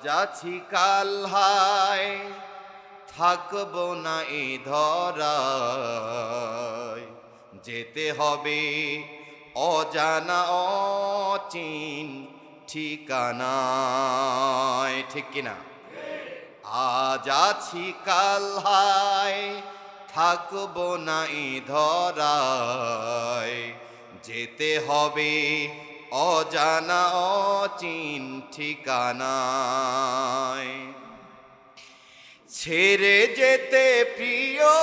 আজ আছি কাল হায় থাকবো না এ ধরায়, যেতে হবে অজানা অচিন ঠিকানায়। ঠিক কিনা? আজ আছি কাল হায় থাকবো না এ ধরায়, যেতে হবে অজানা অচিন ঠিকানায়। ছেড়ে যেতে প্রিয়জন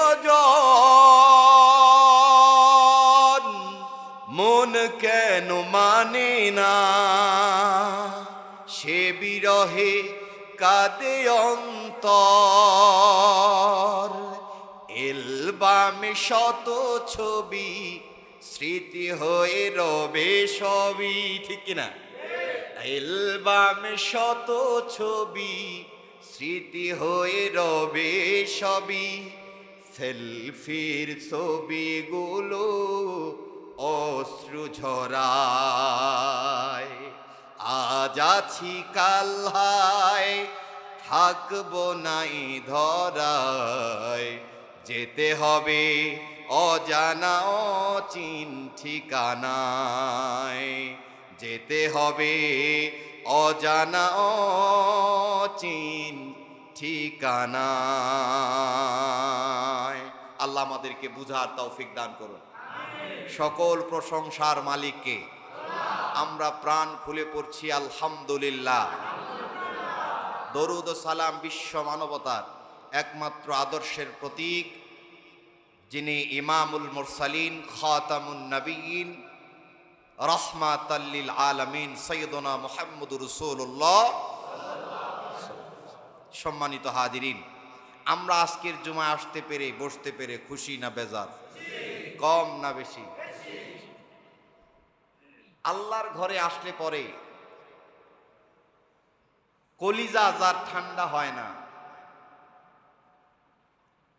মন কেন মানে না, সে বিরহে কাঁদে অন্তর। এলবামে শত ছবি স্মৃতি হয়ে রবে সবই। ঠিক কিনা? এলবামে শত ছবি স্মৃতি হয়ে রবে সবই, সেলফির ছবিগুলো অশ্রু ঝরায়। আজ আছি কাল হায় থাকবো নাই ধরায়, যেতে হবে অজানা অচিন ঠিকানায়, যেতে হবে অজানা অচিন ঠিকানায়। আল্লাহ আমাদেরকে বুঝার তৌফিক দান করুন। সকল প্রশংসার মালিককে। আমরা প্রাণ খুলে পড়ছি আলহামদুলিল্লাহ। দরুদ ও সালাম বিশ্ব মানবতার একমাত্র আদর্শের প্রতীক, যিনি ইমামুল মুরসালিন খাতামুন নবিয়্যিন রাহমাতাল লিল আলামিন সাইয়্যিদুনা মুহাম্মদুর রাসূলুল্লাহ। সম্মানিত হাজিরিন, আমরা আজকের জুমায় আসতে পেরে বসতে পেরে খুশি না বেজার? কম না বেশি? আল্লাহর ঘরে আসলে পরে কলিজা যার ঠান্ডা হয় না,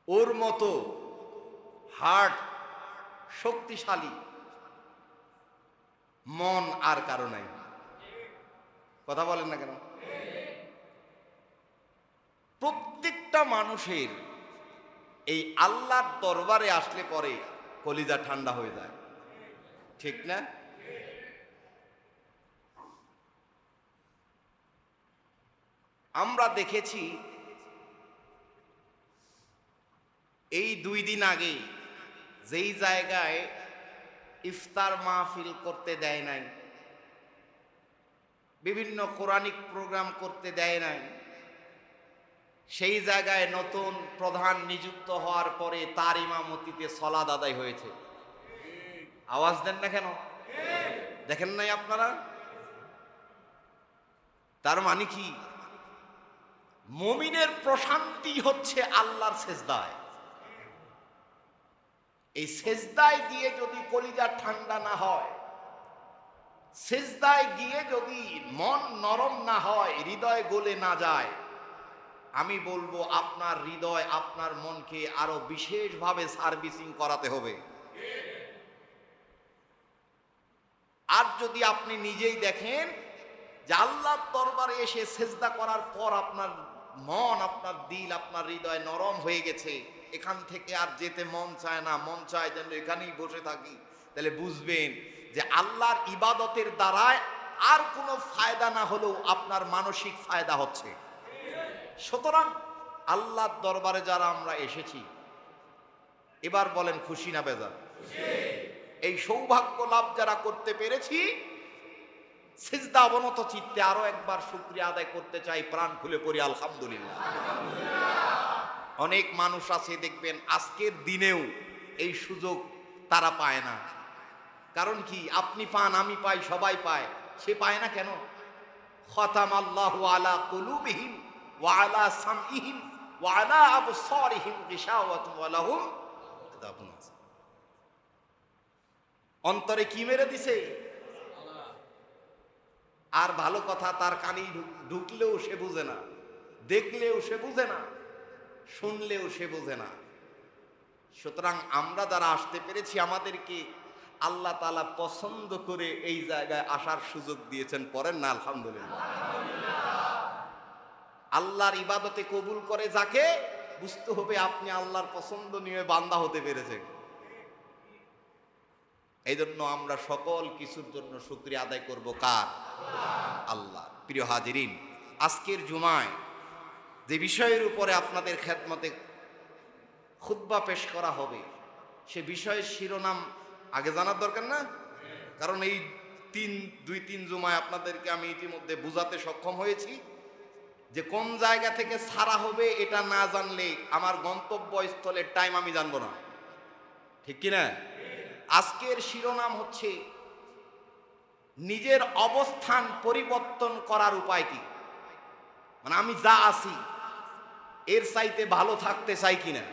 ওর মতো হার্ট শক্তিশালী মন আর কারো নাই। কথা বলেন না কেন? প্রত্যেকটা মানুষের এই আল্লাহর দরবারে আসলে পরে কলিজা ঠান্ডা হয়ে যায়। ঠিক না? আমরা দেখেছি এই 2 দিন আগে যেই জায়গায় ইফতার মাহফিল করতে দেয় নাই, বিভিন্ন কোরআনিক প্রোগ্রাম করতে দেয় নাই, সেই জায়গায় নতুন প্রধান নিযুক্ত হওয়ার পরে তার ইমামতিতে সালাত আদায় হয়েছে। আওয়াজ দেন না কেন? দেখেন নাই আপনারা? তার মানে কি? মুমিনের প্রশান্তি হচ্ছে আল্লাহর সেজদায়। এই সেজদায় গিয়ে যদি কলিজা ঠান্ডা না হয়, সেজদায় গিয়ে যদি মন নরম না হয়, হৃদয় গলে না যায়, আমি বলবো আপনার হৃদয় আপনার মনকে আরো বিশেষভাবে সার্ভিসিং করাতে হবে। আর যদি আপনি নিজেই দেখেন যে আল্লাহর দরবারে এসে সেজদা করার পর আপনার মন, আপনার দিল, আপনার হৃদয় নরম হয়ে গেছে, এখান থেকে আর যেতে মন চায় না, মন চায় যেন এখানেই বসে থাকি, তাহলে বুঝবেন যে আল্লাহর ইবাদতের দ্বারায় আর কোনো ফায়দা না হলেও আপনার মানসিক ফায়দা হচ্ছে। সুতরাং আল্লাহর দরবারে যারা আমরা এসেছি, এবার বলেন খুশি না বেজার? এই সৌভাগ্য লাভ যারা করতে পেরেছি, সিজদা অবনত চিত্তে আরো একবার শুকরিয়া আদায় করতে চাই, প্রাণ খুলে পড়ি আলহামদুলিল্লাহ। অনেক মানুষ আছে দেখবেন আজকের দিনেও এই সুযোগ তারা পায় না। কারণ কি? আপনি পান, আমি পাই, সবাই পায়, সে পায় না কেন? খাতামাল্লাহু আলা কুলুবিহিম ওয়া আলা সামইহিম ওয়া আলা আবসারিহিম গিশাওয়াতুন ওয়া লাহুম আযাবুন আযীম। অন্তরে কি মেরে দিছে? আর ভালো কথা তার কানে ঢুকলেও সে বুঝে না, দেখলেও সে বুঝে না, শুনলেও সে বুঝে না। সুতরাং আমরা যারা আসতে পেরেছি, আমাদেরকে আল্লাহ তাআলা পছন্দ করে এই জায়গায় আসার সুযোগ দিয়েছেন। পড়েন না আলহামদুলিল্লাহ। আল্লাহর ইবাদতে কবুল করে যাকে, বুঝতে হবে আপনি আল্লাহর পছন্দনীয় বান্দা হতে পেরেছেন। এই জন্য আমরা সকল কিছুর জন্য শুকরিয়া আদায় করব কার? আল্লাহ। প্রিয় হাজিরিন, আজকের জুমায় যে বিষয়ের উপরে আপনাদের খেদমতে খুতবা পেশ করা হবে, সে বিষয়ের শিরোনাম আগে জানার দরকার না? কারণ এই দুই তিন জুমায় আপনাদেরকে আমি ইতিমধ্যে বুঝাতে সক্ষম হয়েছি যে কোন জায়গা থেকে ছাড়া হবে এটা না জানলে আমার গন্তব্যস্থলের টাইম আমি জানবো না, ঠিক কিনা? আজকের শিরোনাম হচ্ছে নিজের অবস্থান পরিবর্তন করার উপায় কি। মানে আমি যা আছি এর চাইতে ভালো থাকতে চাই কিনা।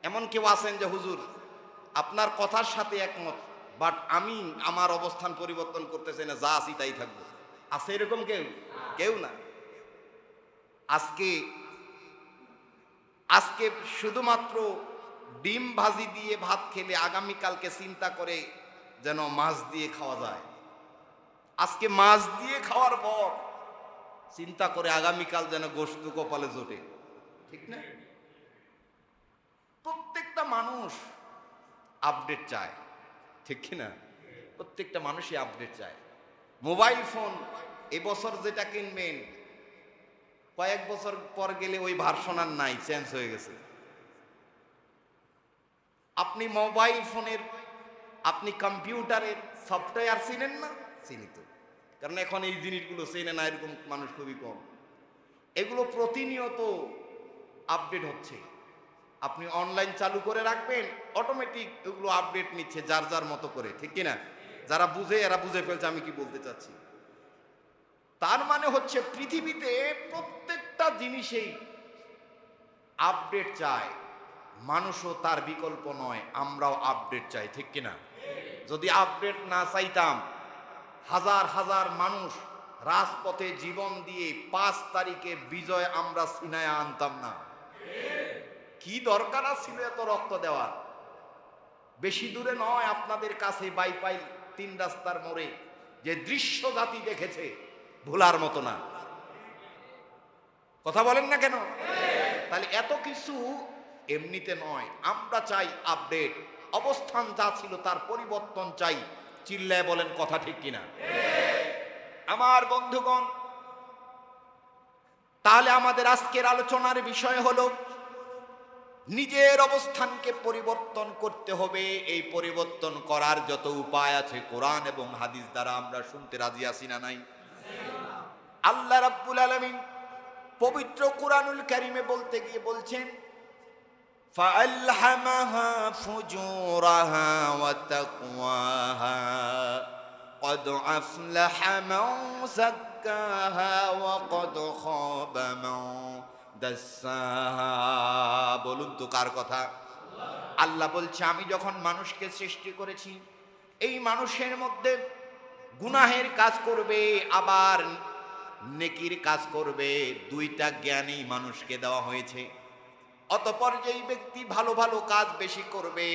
এমন কেউ আছেন যে হুজুর আপনার কথার সাথে একমত, বাট আমি আমার অবস্থান পরিবর্তন করতে চাই না, যা আছি তাই থাকবো? আছে এরকম কেউ? কেউ না। আজকে শুধুমাত্র ডিম ভাজি দিয়ে ভাত খেলে আগামীকালকে চিন্তা করে যেন মাছ দিয়ে খাওয়া যায়। আজকে মাছ দিয়ে খাওয়ার পর চিন্তা করে আগামীকাল যেন গোশত কপালে জোটে, ঠিক না? প্রত্যেকটা মানুষ আপডেট চায়, ঠিক কিনা? প্রত্যেকটা মানুষই আপডেট চায়। মোবাইল ফোন এবছর যেটা কিনবেন কয়েক বছর পর গেলে ওই ভার্সন আর নাই, চেঞ্জ হয়ে গেছে। আপনি মোবাইল ফোনের, আপনি কম্পিউটারের সফটওয়্যার চিনেন না? চিনি তো, কারণ এখন এই জিনিসগুলো চেনে না এরকম মানুষ খুবই কম। এগুলো প্রতিনিয়ত আপডেট হচ্ছে। আপনি অনলাইন চালু করে রাখবেন, অটোমেটিক এগুলো আপডেট নিচ্ছে যার যার মতো করে, ঠিক কিনা? যারা বুঝে এরা বুঝে ফেলছে আমি কি বলতে চাচ্ছি। তার মানে হচ্ছে পৃথিবীতে প্রত্যেকটা জিনিসেই আপডেট চায়। মানুষও তার বিকল্প নয়, আমরাও আপডেট চাই, ঠিক কিনা? যদি আপডেট না চাইতাম হাজার হাজার মানুষ রাজপথে জীবন দিয়ে 5 তারিখে বিজয় আমরা ছিনায় আনতাম না। কি দরকার ছিল এত রক্ত দেওয়ার? বেশি দূরে নয়, আপনাদের কাছে বাইপাই 3 রাস্তার মোড়ে যে দৃশ্য জাতি দেখেছে ভোলার মতো না। কথা বলেন না কেন? তাহলে এত কিছু এমনিতে নয়, আমরা চাই আপডেট। অবস্থান যা ছিল তার পরিবর্তন চাই। চিল্লায় বলেন কথা ঠিক কিনা? আমার বন্ধুগণ, তাহলে আমাদের আজকের আলোচনার বিষয় হলো নিজের অবস্থানকে পরিবর্তন করতে হবে। এই পরিবর্তন করার যত উপায় আছে কোরআন এবং হাদিস দ্বারা আমরা শুনতে রাজি আছি না নাই? আল্লাহ রাব্বুল আলামিন পবিত্র কুরআনুল কারীমে বলতে গিয়ে বলছেন ফাআলহামাহা ফুজুরাহা ওয়া তাকওয়াহা قد أفلح من زكاها وقد خاب من دساها। বলুন তো কার কথা? আল্লাহ বলছে আমি যখন মানুষকে সৃষ্টি করেছি এই মানুষের মধ্যে গুনাহের কাজ করবে আবার নেকির কাজ করবে, দুইটা জ্ঞানই মানুষকে দেওয়া হয়েছে। অতঃপর যেই ব্যক্তি ভালো ভালো কাজ বেশি করবে,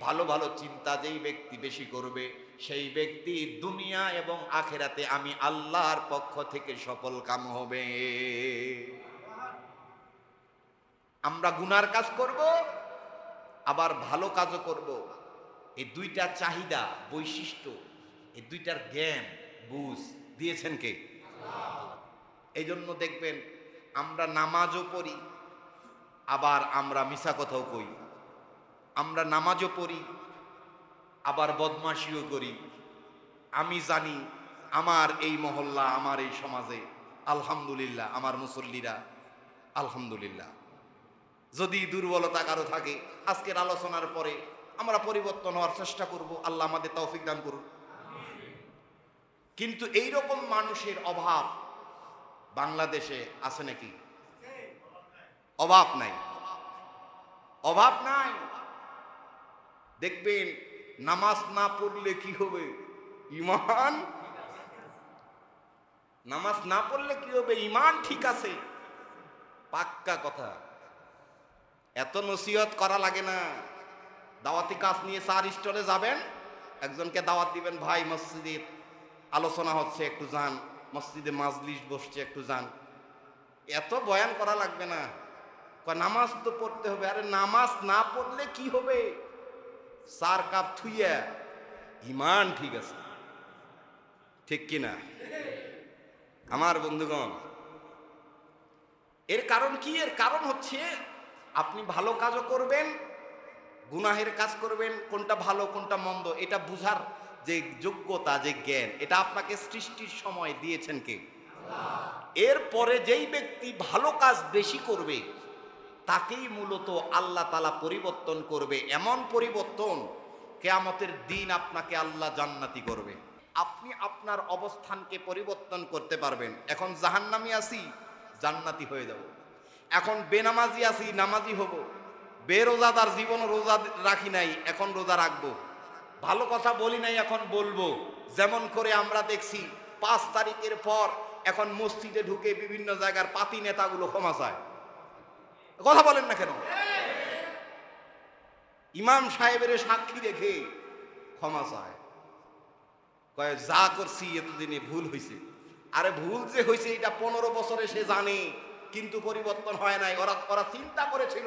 ভালো ভালো চিন্তা যেই ব্যক্তি বেশি করবে, সেই ব্যক্তি দুনিয়া এবং আখিরাতে আমি আল্লাহর পক্ষ থেকে সফল কাম হবে। আমরা গুনার কাজ করব আবার ভালো কাজও করব। এই দুইটা চাহিদা বৈশিষ্ট্য, এই দুইটার জ্ঞান বুঝ দিয়েছেন কে? এই জন্য দেখবেন আমরা নামাজও পড়ি আবার আমরা মিছা কথাও কই। আমরা নামাজও পড়ি আবার বদমাশিও করি। আমি জানি আমার এই মহল্লা, আমার এই সমাজে আলহামদুলিল্লাহ আমার মুসল্লিরা আলহামদুলিল্লাহ। যদি দুর্বলতা কারো থাকে আজকের আলোচনার পরে আমরা পরিবর্তন হওয়ার চেষ্টা করব, আল্লাহ আমাদের তৌফিক দান করুন। কিন্তু এই রকম মানুষের অভাব বাংলাদেশে আছে নাকি? অভাব নাই, অভাব নাই। দেখবেন নামাজ না পড়লে কি হবে? ঈমান, নামাজ না পড়লে কি হবে? ঈমান ঠিক আছে, পাক্কা কথা। এত নসিহত করা লাগে না। দাওয়াতি কাজ নিয়ে 4 স্টলে যাবেন, একজনকে দাওয়াত দিবেন, ভাই মসজিদে আলোচনা হচ্ছে একটু যান, মসজিদে মাজলিস বসছে একটু যান। এত বয়ান করা লাগবে না, নামাজ তো পড়তে হবে। আরে নামাজ না পড়লে কি হবে? 4 কাপ থুইয়া ইমান ঠিক আছে, ঠিক কিনা আমার বন্ধুগণ? এর কারণ কি? এর কারণ হচ্ছে আপনি ভালো কাজও করবেন, গুনাহের কাজ করবেন, কোনটা ভালো কোনটা মন্দ এটা বুঝার যে যোগ্যতা, যে জ্ঞান, এটা আপনাকে সৃষ্টির সময় দিয়েছেন কে? এরপরে যেই ব্যক্তি ভালো কাজ বেশি করবে তাকেই মূলত আল্লাহ তাআলা পরিবর্তন করবে, এমন পরিবর্তন কিয়ামতের দিন আপনাকে আল্লাহ জান্নাতি করবে। আপনি আপনার অবস্থানকে পরিবর্তন করতে পারবেন। এখন জাহান্নামী আছি, জান্নাতি হয়ে যাব। এখন বেনামাজি আছি, নামাজি হব। বেরোজাদার, জীবনও রোজা রাখি নাই, এখন রোজা রাখবো। ভালো কথা বলি নাই, এখন বলবো। যেমন করে আমরা দেখছি 5 তারিখের পর এখন মসজিদে ঢুকে বিভিন্ন জায়গার পাতি নেতাগুলো ক্ষমা চায়। কথা বলেন না কেন? ইমাম সাহেবের সাক্ষী রেখে ক্ষমা চায়, কয় যা করছি এতদিনে ভুল হয়েছে। আরে ভুল যে হয়েছে এটা 15 বছরে সে জানে, কিন্তু পরিবর্তন হয় নাই। ওরা চিন্তা করেছিল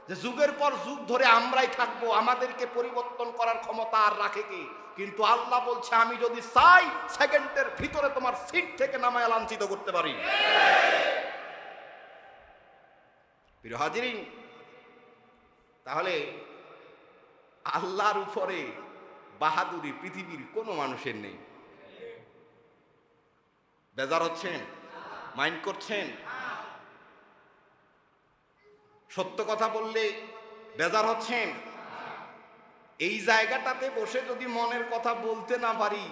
যে যুগের পর যুগ ধরে আমরাই থাকবো, আমাদেরকে পরিবর্তন করার ক্ষমতা আর রাখে কে? কিন্তু আল্লাহ বলছে আমি যদি চাই সেকেন্ডের ভিতরে তোমার সিট থেকে নামায় লাঞ্ছিত করতে পারি। প্রিয় হাজিরিন, তাহলে আল্লাহর উপরে বাহাদুরি পৃথিবীর কোনো মানুষের নেই। বেজার হচ্ছেন? মাইন্ড করছেন? সত্য কথা বললে বেজার হচ্ছেন? এই জায়গাটাতে বসে যদি মনের কথা বলতে না পারি,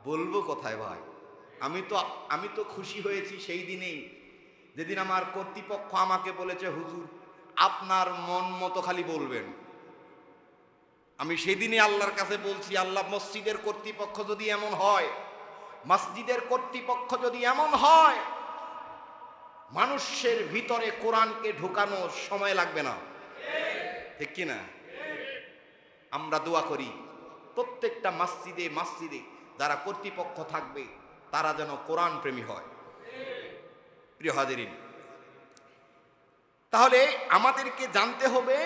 বলবো কোথায় ভাই? আমি তো খুশি হয়েছি সেই দিনেই যেদিন আমার কর্তৃপক্ষ আমাকে বলেছে হুজুর আপনার মন মতো খালি বলবেন। আমি সেদিনই আল্লাহর কাছে বলছি, আল্লাহ মসজিদের কর্তৃপক্ষ যদি এমন হয়, মসজিদের কর্তৃপক্ষ যদি এমন হয়, মানুষের ভিতরে কোরআনকে ঢোকানো সময় লাগবে না, ঠিক কিনা? আমরা দোয়া করি প্রত্যেকটা মসজিদে মসজিদে যারা কর্তৃপক্ষ থাকবে তারা যেন কোরআন প্রেমী হয়। প্রিয় হাজিরিন, তাহলে আমাদেরকে জানতে হবে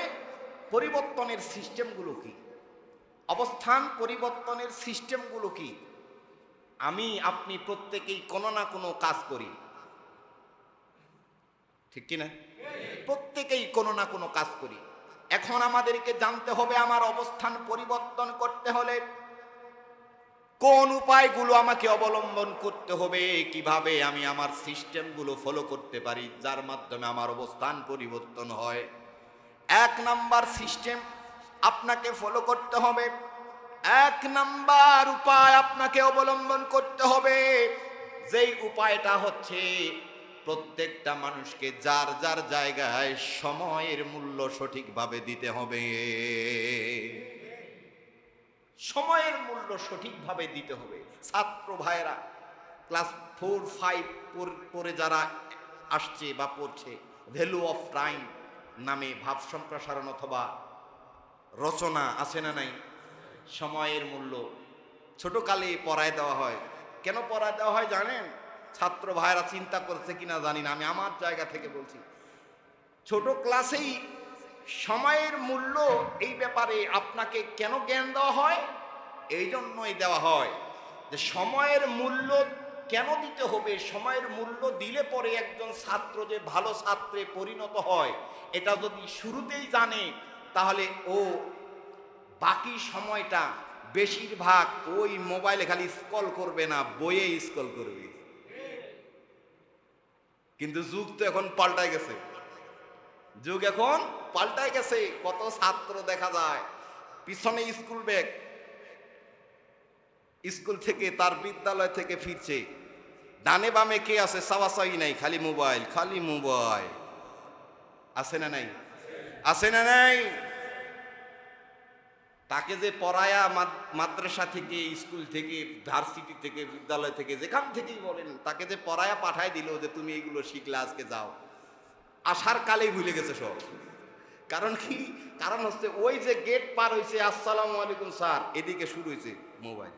পরিবর্তনের সিস্টেমগুলো কি, অবস্থান পরিবর্তনের সিস্টেমগুলো কি। আমি আপনি প্রত্যেকেই কোনো না কোনো কাজ করি, ঠিক কিনা? প্রত্যেকেই কোনো না কোনো কাজ করি। এখন আমাদেরকে জানতে হবে আমার অবস্থান পরিবর্তন করতে হলে কোন উপায়গুলো আমাকে অবলম্বন করতে হবে, কিভাবে আমি আমার সিস্টেমগুলো ফলো করতে পারি যার মাধ্যমে আমার অবস্থান পরিবর্তন হয়। 1 নাম্বার সিস্টেম আপনাকে ফলো করতে হবে, 1 নাম্বার উপায় আপনাকে অবলম্বন করতে হবে। যেই উপায়টা হচ্ছে প্রত্যেকটা মানুষকে যার যার জায়গায় সময়ের মূল্য সঠিকভাবে দিতে হবে। সময়ের মূল্য সঠিকভাবে দিতে হবে। ছাত্র ভাইয়েরা ক্লাস 4, 5 পরে যারা আসছে বা পড়ছে, ভ্যালু অফ টাইম নামে ভাব সম্প্রসারণ অথবা রচনা আছে না নাই? সময়ের মূল্য ছোটকালে পড়ায় দেওয়া হয়। কেন পড়ায় দেওয়া হয় জানেন? ছাত্র ভাইয়েরা চিন্তা করছে কিনা জানি না, আমি আমার জায়গা থেকে বলছি, ছোট ক্লাসেই সময়ের মূল্য এই ব্যাপারে আপনাকে কেন জ্ঞান দেওয়া হয়? এই জন্যই দেওয়া হয় যে সময়ের মূল্য কেন দিতে হবে। সময়ের মূল্য দিলে পরে একজন ছাত্র যে ভালো ছাত্রে পরিণত হয় এটা যদি শুরুতেই জানে, তাহলে ও বাকি সময়টা বেশিরভাগ ওই মোবাইলে খালি স্ক্রল করবে না, বইয়ে স্ক্রল করবে। কিন্তু যুগ তো এখন পাল্টায় গেছে, যুগ এখন পাল্টায় গেছে। কত ছাত্র দেখা যায় পিছনে স্কুল ব্যাগ, স্কুল থেকে তার বিদ্যালয় থেকে ফিরছে, ডানে বামে কে আছে চাওয়াচাই নাই, খালি মোবাইল, খালি মোবাইল। আছে না নাই? আছে না নাই? তাকে যে পড়ায়া মাদ্রাসা থেকে, স্কুল থেকে, ভার্সিটি থেকে, বিদ্যালয় থেকে, যেখান থেকেই বলেন, তাকে যে পড়ায়া পাঠায় দিল যে তুমি এইগুলো শিখলে আজকে যাও, আসার কালেই ভুলে গেছে সব। কারণ কি? কারণ হচ্ছে ওই যে গেট পার হয়েছে আসসালামু আলাইকুম স্যার, এদিকে শুরু হয়েছে মোবাইল।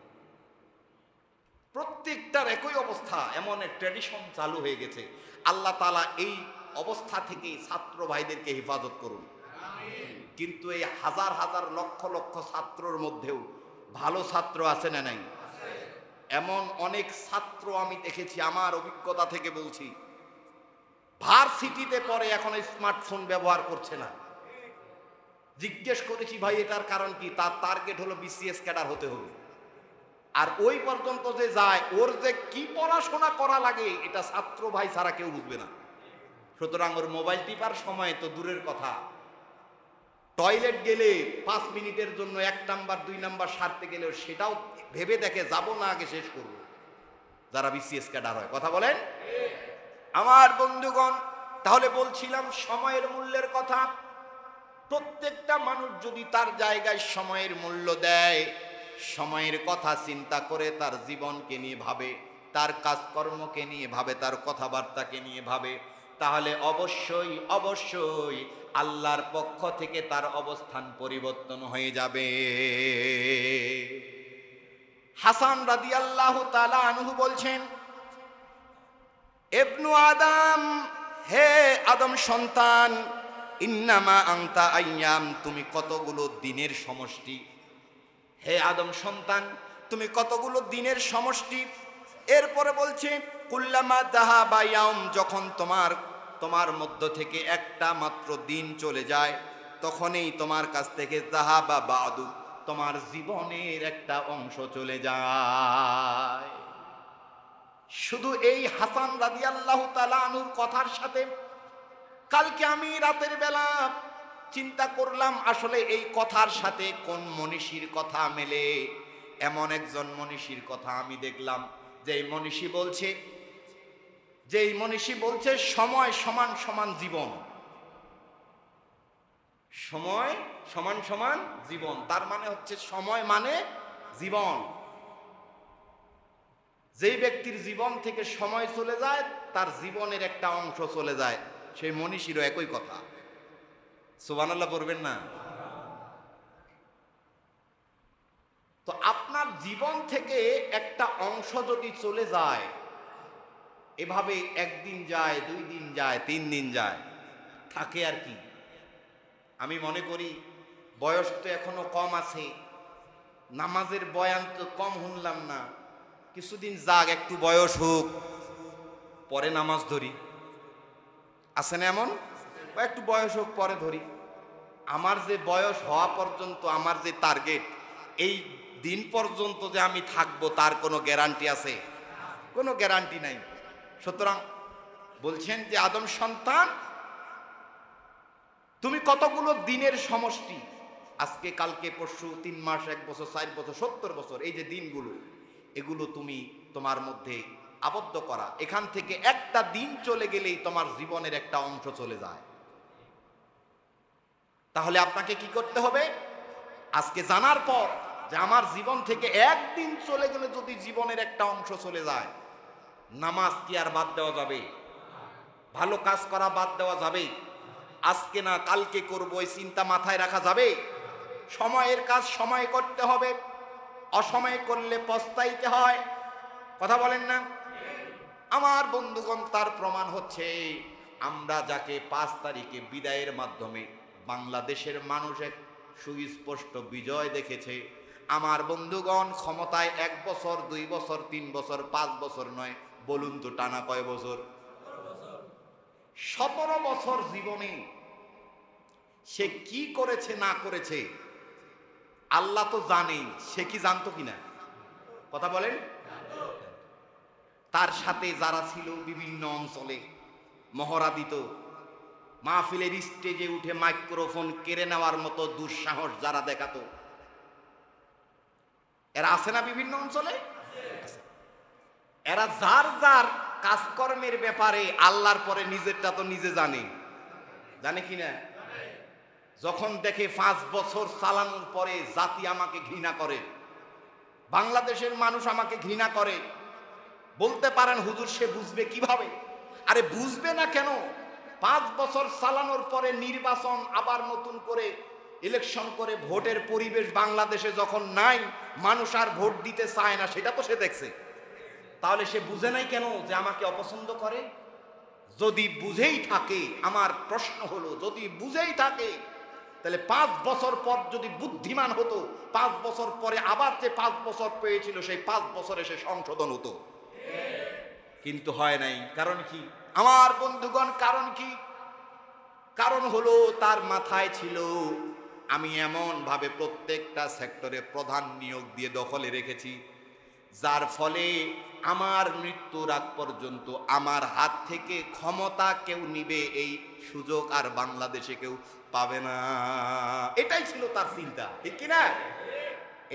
প্রত্যেকটার একই অবস্থা, এমন এক ট্র্যাডিশন চালু হয়ে গেছে। আল্লাহ তাআলা এই অবস্থা থেকে ছাত্র ভাইদেরকে হেফাজত করুন। কিন্তু এই হাজার হাজার লক্ষ লক্ষ ছাত্রর মধ্যেও ভালো ছাত্র আছে না নাই? এমন অনেক ছাত্র আমি দেখেছি, আমার অভিজ্ঞতা থেকে বলছি, ভার্সিটিতে পড়ে এখন স্মার্টফোন ব্যবহার করছে না। জিজ্ঞেস করেছি, ভাই এটার কারণ কি? তার টার্গেট হলো বিসিএস ক্যাডার হতে হবে। আর ওই পর্যন্ত যে যায়, ওর যে কি পড়াশোনা করা লাগে এটা ছাত্র ভাই ছাড়া কেউ বুঝবে না। সুতরাং ওর মোবাইল টিপার সময় তো দূরের কথা, টয়লেট গেলে 5 মিনিটের জন্য 1 নাম্বার 2 নাম্বার সারতে গেলেও সেটাও ভেবে দেখে যাব না, আগে শেষ করব। যারা বিসিএস ক্যাডার হয়, কথা বলেন আমার বন্ধুগণ। তাহলে বলছিলাম সময়ের মূল্যের কথা। প্রত্যেকটা মানুষ যদি তার জায়গায় সময়ের মূল্য দেয়, সময়ের কথা চিন্তা করে, তার জীবনকে নিয়ে ভাবে, তার কাজকর্মকে নিয়ে ভাবে, তার কথাবার্তাকে নিয়ে ভাবে, তাহলে অবশ্যই অবশ্যই আল্লাহর পক্ষ থেকে তার অবস্থান পরিবর্তন হয়ে যাবে। হাসান রাদিয়াল্লাহু তাআলা আনহু বলছেন, ইবনু আদম, হে আদম সন্তান, ইন্নামা আনতা আইয়াম, তুমি কতগুলো দিনের সমষ্টি। হে আদম সন্তান, তুমি কতগুলো দিনের সমষ্টি। এরপরে বলছে, কুল্লামা যাহাবা ইয়াউম, যখন তোমার মধ্য থেকে একটা মাত্র দিন চলে যায়, তখনই তোমার কাছ থেকে যাহাবা বাদু, তোমার জীবনের একটা অংশ চলে যায়। শুধু এই হাসান রাদিয়াল্লাহু তাআলা আনহুর কথার সাথে কালকে আমি রাতের বেলা চিন্তা করলাম, আসলে এই কথার সাথে কোন মনীষীর কথা মেলে। এমন একজন মনীষীর কথা আমি দেখলাম, যেই মনীষী বলছে সময় সমান সমান জীবন। সময় সমান সমান জীবন, তার মানে হচ্ছে সময় মানে জীবন। যেই ব্যক্তির জীবন থেকে সময় চলে যায়, তার জীবনের একটা অংশ চলে যায়। সেই মনীষীরও একই কথা। সুবহানাল্লাহ পড়বেন না? তো আপনার জীবন থেকে একটা অংশ যদি চলে যায়, এভাবে 1 দিন যায়, 2 দিন যায়, 3 দিন যায়, থাকে আর কি। আমি মনে করি বয়স তো এখনো কম আছে, নামাজের বয়ান তো কম শুনলাম না, কিছুদিন যাক, একটু বয়স হোক, পরে নামাজ ধরি। আছে না এমন? একটু বয়স হোক পরে ধরি। আমার যে বয়স হওয়া পর্যন্ত আমার যে টার্গেট, এই দিন পর্যন্ত যে আমি থাকবো তার কোনো গ্যারান্টি আছে? কোনো গ্যারান্টি নাই। সুতরাং বলছেন যে আদম সন্তান, তুমি কতগুলো দিনের সমষ্টি। আজকে কালকে পরশু, 3 মাস, 1 বছর, 4 বছর, 70 বছর, এই যে দিনগুলো, এগুলো তুমি তোমার মধ্যে আবদ্ধ করা। এখান থেকে একটা দিন চলে গেলেই তোমার জীবনের একটা অংশ চলে যায়। তাহলে আপনাকে কি করতে হবে? আজকে জানার পর যে আমার জীবন থেকে একদিন চলে গেলে যদি জীবনের একটা অংশ চলে যায়, নামাজ কি আর বাদ দেওয়া যাবে? ভালো কাজ করা বাদ দেওয়া যাবে? আজকে না কালকে করবো এই চিন্তা মাথায় রাখা যাবে? সময়ের কাজ সময় করতে হবে, অসময়ে করলে পস্তাইতে হয়। কথা বলেন না আমার বন্ধুগণ? তার প্রমাণ হচ্ছে আমরা যাকে 5 তারিখে বিদায়ের মাধ্যমে বাংলাদেশের মানুষ এক সুস্পষ্ট বিজয় দেখেছে। আমার বন্ধুগণ, ক্ষমতায় 1 বছর, 2 বছর, 3 বছর, 5 বছর নয়, বলুন তো টানা কয় বছর? 17 বছর জীবনে সে কি করেছে না করেছে আল্লাহ তো জানেই। সে কি জানতো কিনা? কথা বলেন। তার সাথে যারা ছিল বিভিন্ন অঞ্চলে মহড়া দিত, মাহফিলের স্টেজে উঠে মাইক্রোফোন কেড়ে নেওয়ার মতো দুঃসাহস যারা দেখাতো, এরা আছে না বিভিন্ন অঞ্চলে? এরা যার যার কাজকর্মের ব্যাপারে আল্লাহর পরে নিজেরটা তো নিজে জানে কিনা? যখন দেখে 5 বছর চালানোর পরে জাতি আমাকে ঘৃণা করে, বাংলাদেশের মানুষ আমাকে ঘৃণা করে, বলতে পারেন হুজুর সে বুঝবে কিভাবে? আরে বুঝবে না কেন? 5 বছর চালানোর পরে নির্বাচন, আবার নতুন করে ইলেকশন করে ভোটের পরিবেশ বাংলাদেশে যখন নাই, মানুষ আর ভোট দিতে চায় না, সেটা তো সে দেখছে। তাহলে সে বুঝে নাই কেন যে আমাকে অপছন্দ করে? যদি বুঝেই থাকে, আমার প্রশ্ন হলো, যদি বুঝেই থাকে তাহলে 5 বছর পর যদি বুদ্ধিমান হতো, 5 বছর পরে আবার যে 5 বছর পেয়েছিল সেই 5 বছরে সে সংশোধন হতো। কিন্তু হয় নাই। কারণ কি আমার বন্ধুগণ? কারণ কি? কারণ হলো তার মাথায় ছিল আমি এমন ভাবে প্রত্যেকটা সেক্টরে প্রধান নিয়োগ দিয়ে দখলে রেখেছি, যার ফলে আমার মৃত্যুর আগ পর্যন্ত আমার হাত থেকে ক্ষমতা কেউ নিবে এই সুযোগ আর বাংলাদেশে কেউ পাবে না। এটাই ছিল তার চিন্তা, ঠিক কিনা?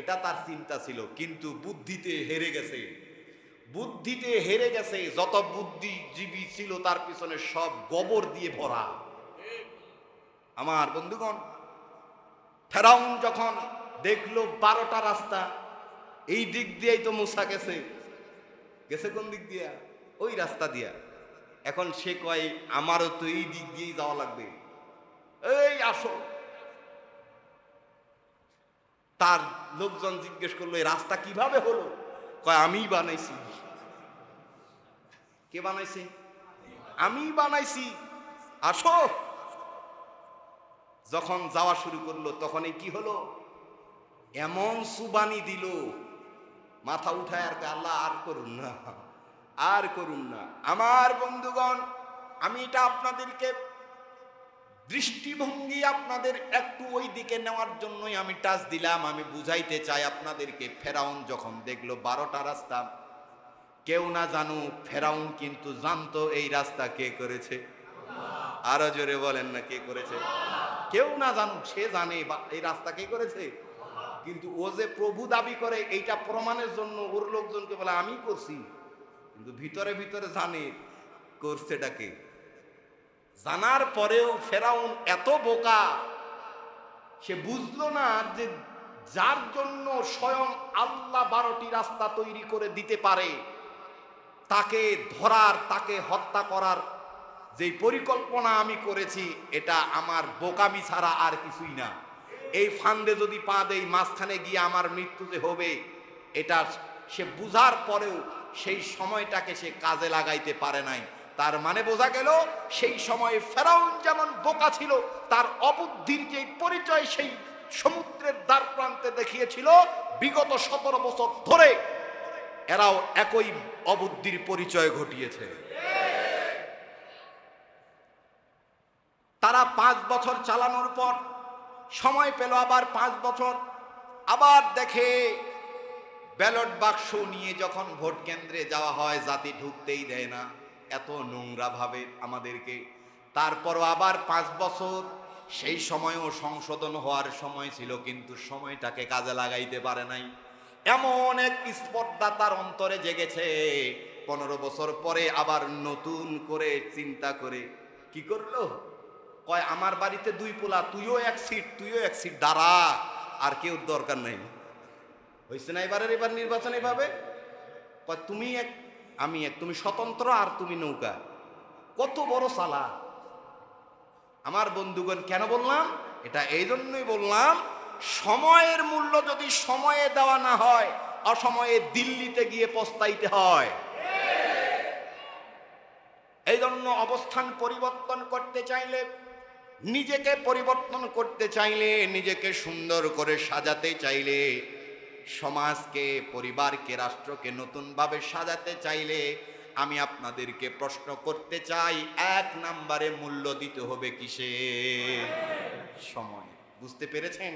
এটা তার চিন্তা ছিল। কিন্তু বুদ্ধিতে হেরে গেছে, বুদ্ধিতে হেরে গেছে। যত বুদ্ধিজীবী ছিল তার পিছনে সব গোবর দিয়ে ভরা। আমার বন্ধুগণ, ফেরাউন যখন দেখলো 12টা রাস্তা, এই দিক দিয়েই তো মুসা গেছে, গেছে কোন দিক দিয়া? ওই রাস্তা দিয়া। এখন সে কয় আমারও তো এই দিক দিয়েই যাওয়া লাগবে, এই আসো। তার লোকজন জিজ্ঞেস করলো এই রাস্তা কিভাবে হলো? কয় আমি বানাইছি। কে বানাইছে? আমি বানাইছি, আসো। যখন যাওয়া শুরু করলো তখনই কি হলো? এমন সুবানি দিল, মাথা উঠায় আর আল্লাহ আর করুন না, আর করুন না। আমার বন্ধুগণ, আমি এটা আপনাদেরকে দৃষ্টিভঙ্গি আপনাদের একটু ওই দিকে নেওয়ার জন্যই আমি টাচ দিলাম। আমি বুঝাইতে চাই আপনাদেরকে, ফেরাউন যখন দেখলো 12টা রাস্তা, কেউ না জানুক, ফেরাউন কিন্তু জানতো এই রাস্তা কে করেছে। আরো জোরে বলেন না, কে করেছে? কেউ না জানুক, সে জানে এই রাস্তা কে করেছে। কিন্তু ও যে প্রভু দাবি করে, এইটা প্রমাণের জন্য ওর লোকজনকে বলে আমি করছি, কিন্তু ভিতরে ভিতরে জানে করছেটাকে। জানার পরেও ফেরাউন এত বোকা, সে বুঝলো না যে যার জন্য স্বয়ং আল্লাহ 12টি রাস্তা তৈরি করে দিতে পারে, তাকে ধরার, তাকে হত্যা করার যে পরিকল্পনা আমি করেছি, এটা আমার বোকামি ছাড়া আর কিছুই না। এই ফান্দে যদি পা দেই, মাঝখানে গিয়ে আমার মৃত্যু যে হবে, এটা সে বুঝার পরেও সেই সময়টাকে সে কাজে লাগাইতে পারে নাই। তার মানে বোঝা গেল সেই সময়ে ফেরাউন যেমন বোকা ছিল, তার অবুদ্ধির যে পরিচয় সেই সমুদ্রের দ্বার প্রান্তে দেখিয়েছিল, বিগত 17 বছর ধরে এরাও একই অবুদ্ধির পরিচয় ঘটিয়েছে। তারা 5 বছর চালানোর পর সময় পেল আবার 5 বছর, আবার দেখে ব্যালট বাক্স নিয়ে যখন ভোট কেন্দ্রে যাওয়া হয়, জাতি ঢুকতেই দেয় না, এত নোংরা ভাবে আমাদেরকে। তারপরও আবার 5 বছর, সেই সময়ও সংশোধন হওয়ার সময় ছিল, কিন্তু সময়টাকে কাজে লাগাইতে পারে নাই। এমন এক স্পর্ধা তার অন্তরে জেগেছে। 15 বছর পরে আবার নতুন করে চিন্তা করে কি করলো? কয় আমার বাড়িতে 2 পোলা, তুইও এক সিট, তুইও এক সিট, দাঁড়া, আর কেউ দরকার নাই। হয়েছে না এবার নির্বাচন এভাবে? কয় তুমি এক, আমি এক, তুমি স্বতন্ত্র আর তুমি নৌকা। কত বড় চালা! আমার বন্ধুগণ, কেন বললাম এটা? এই জন্যই বললাম, সময়ের মূল্য যদি সময়ে দেওয়া না হয়, অসময়ে দিল্লিতে গিয়ে পস্তাইতে হয়। এই জন্য অবস্থান পরিবর্তন করতে চাইলে, নিজেকে পরিবর্তন করতে চাইলে, নিজেকে সুন্দর করে সাজাতে চাইলে, সমাজকে, পরিবারকে, রাষ্ট্রকে নতুনভাবে সাজাতে চাইলে, আমি আপনাদেরকে প্রশ্ন করতে চাই, 1 নম্বরে মূল্য দিতে হবে কিসে? সময়। বুঝতে পেরেছেন?